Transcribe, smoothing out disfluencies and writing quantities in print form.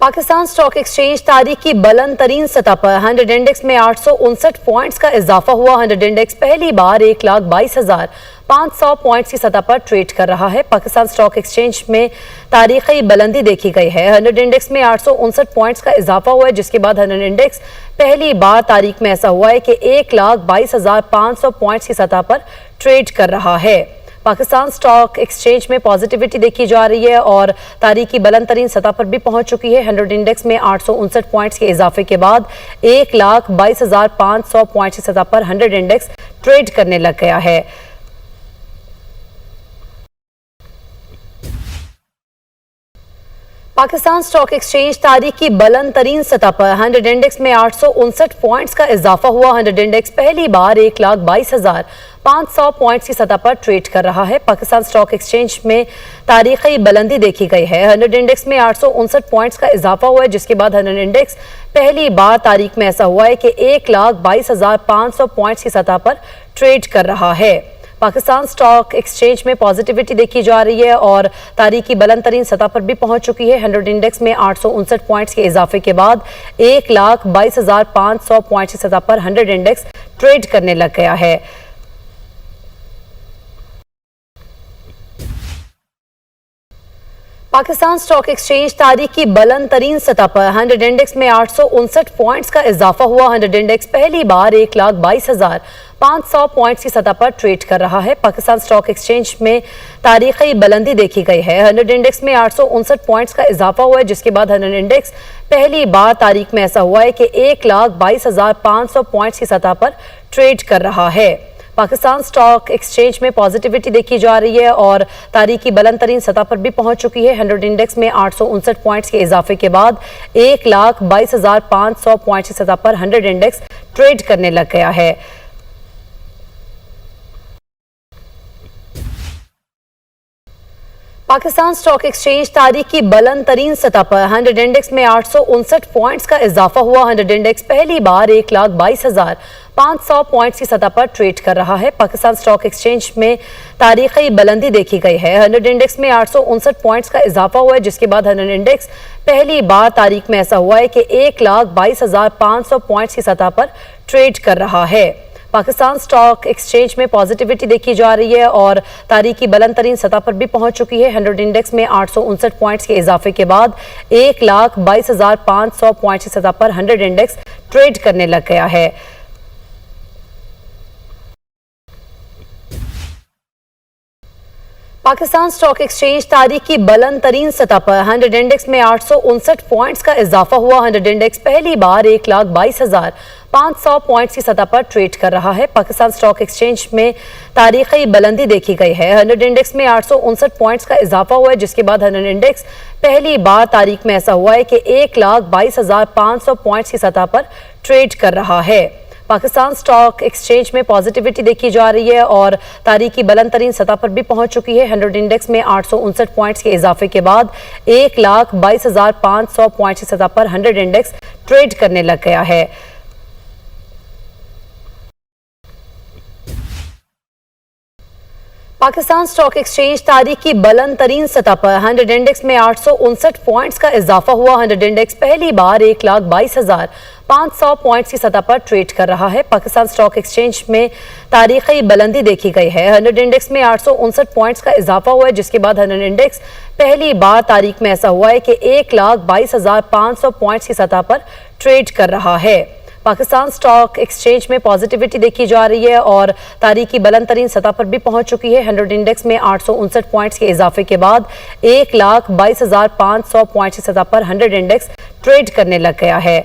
Pakistan stock exchange तारीख की बुलंद तरीन सतह पर 100 इंडेक्स में 859 पॉइंट्स का इजाफा हुआ। 100 इंडेक्स पहली बार 1,22,500 पॉइंट्स की सतह पर ट्रेड कर रहा है। पाकिस्तान स्टॉक एक्सचेंज में तारीखी बुलंदी देखी गई है। 100 इंडेक्स में 859 पॉइंट्स का इजाफा हुआ है, जिसके बाद 100 इंडेक्स पहली बार तारीख में ऐसा हुआ है कि 1,22,500 पॉइंट्स की सतह पर ट्रेड कर रहा है। पाकिस्तान स्टॉक एक्सचेंज में पॉजिटिविटी देखी जा रही है और तारीख की बुलंद तरीन सतह पर भी पहुंच चुकी है। 100 इंडेक्स में 859 पॉइंट्स के इजाफे के बाद 1,22,500 पॉइंट्स की सतह पर 100 इंडेक्स ट्रेड करने लग गया है। पाकिस्तान स्टॉक एक्सचेंज तारीख की बुलंद तरीन सतह पर 100 इंडेक्स में 859 पॉइंट्स का इजाफा हुआ। 100 इंडेक्स पहली बार 1,22,500 पॉइंट्स की सतह पर ट्रेड कर रहा है। पाकिस्तान स्टॉक एक्सचेंज में तारीखी बुलंदी देखी गई है। 100 इंडेक्स में 859 पॉइंट्स का इजाफा हुआ है, जिसके बाद 100 इंडेक्स पहली बार तारीख में ऐसा हुआ है कि 1,22,500 पॉइंट्स की सतह पर ट्रेड कर रहा है। पाकिस्तान स्टॉक एक्सचेंज में पॉजिटिविटी देखी जा रही है और तारीख की बुलंद तरीन सतह पर भी पहुंच चुकी है। 100 इंडेक्स में 859 पॉइंट्स के इजाफे के बाद 1,22,500 पॉइंट्स की सतह पर 100 इंडेक्स ट्रेड करने लग गया है। पाकिस्तान स्टॉक एक्सचेंज तारीख की बुलंद तरीन सतह पर 100 इंडेक्स में 859 पॉइंट्स का इजाफा हुआ। 100 इंडेक्स पहली बार 1,22,500 पॉइंट्स की सतह पर ट्रेड कर रहा है। पाकिस्तान स्टॉक एक्सचेंज में तारीखी बुलंदी देखी गई है। 100 इंडेक्स में 859 पॉइंट्स का इजाफा हुआ है, जिसके बाद 100 इंडेक्स पहली बार तारीख में ऐसा हुआ है कि 1,22,500 पॉइंट्स की सतह पर ट्रेड कर रहा है। पाकिस्तान स्टॉक एक्सचेंज में पॉजिटिविटी देखी जा रही है और तारीख की बुलंद तरीन सतह पर भी पहुंच चुकी है। 100 इंडेक्स में 859 पॉइंट्स के इजाफे के बाद 1,22,500 पॉइंट्स की सतह पर 100 इंडेक्स ट्रेड करने लग गया है। पाकिस्तान स्टॉक एक्सचेंज तारीख की बुलंद तरीन सतह पर 100 इंडेक्स में 859 पॉइंट्स का इजाफा हुआ। 100 इंडेक्स पहली बार 1,22,500 पॉइंट्स की सतह पर ट्रेड कर रहा है। पाकिस्तान स्टॉक एक्सचेंज में तारीखी बुलंदी देखी गई है। 100 इंडेक्स में 859 पॉइंट्स का इजाफा हुआ है, जिसके बाद 100 इंडेक्स पहली बार तारीख में ऐसा हुआ है कि 1,22,500 पॉइंट्स की सतह पर ट्रेड कर रहा है। पाकिस्तान स्टॉक एक्सचेंज में पॉजिटिविटी देखी जा रही है और तारीख की बुलंद तरीन सतह पर भी पहुंच चुकी है। 100 इंडेक्स में 859 पॉइंट्स के इजाफे के बाद 1,22,500 पॉइंट्स की सतह पर 100 इंडेक्स ट्रेड करने लग गया है। पाकिस्तान स्टॉक एक्सचेंज तारीख की बुलंद तरीन सतह पर 100 इंडेक्स में 859 पॉइंट्स का इजाफा हुआ। 100 इंडेक्स पहली बार 1,22,500 पॉइंट्स की सतह पर ट्रेड कर रहा है। पाकिस्तान स्टॉक एक्सचेंज में तारीखी बुलंदी देखी गई है। 100 इंडेक्स में 859 पॉइंट्स का इजाफा हुआ है, जिसके बाद 100 इंडेक्स पहली बार तारीख में ऐसा हुआ है कि 1,22,500 पॉइंट्स की सतह पर ट्रेड कर रहा है। पाकिस्तान स्टॉक एक्सचेंज में पॉजिटिविटी देखी जा रही है और तारीख की बुलंद तरीन सतह पर भी पहुंच चुकी है। 100 इंडेक्स में 859 पॉइंट्स के इजाफे के बाद 1,22,500 पॉइंट्स की सतह पर 100 इंडेक्स ट्रेड करने लग गया है। पाकिस्तान स्टॉक एक्सचेंज तारीख की बुलंद तरीन सतह पर 100 इंडेक्स में 859 पॉइंट्स का इजाफा हुआ। 100 इंडेक्स पहली बार 1,22,500 पॉइंट्स की सतह पर ट्रेड कर रहा है। पाकिस्तान स्टॉक एक्सचेंज में तारीखी बुलंदी देखी गई है। 100 इंडेक्स में 859 पॉइंट्स का इजाफा हुआ है, जिसके बाद 100 इंडेक्स पहली बार तारीख में ऐसा हुआ है कि 1,22,500 पॉइंट्स की सतह पर ट्रेड कर रहा है। पाकिस्तान स्टॉक एक्सचेंज में पॉजिटिविटी देखी जा रही है और तारीख की बुलंद तरीन सतह पर भी पहुंच चुकी है। 100 इंडेक्स में 859 पॉइंट्स के इजाफे के बाद 1,22,500 पॉइंट्स की सतह पर 100 इंडेक्स ट्रेड करने लग गया है।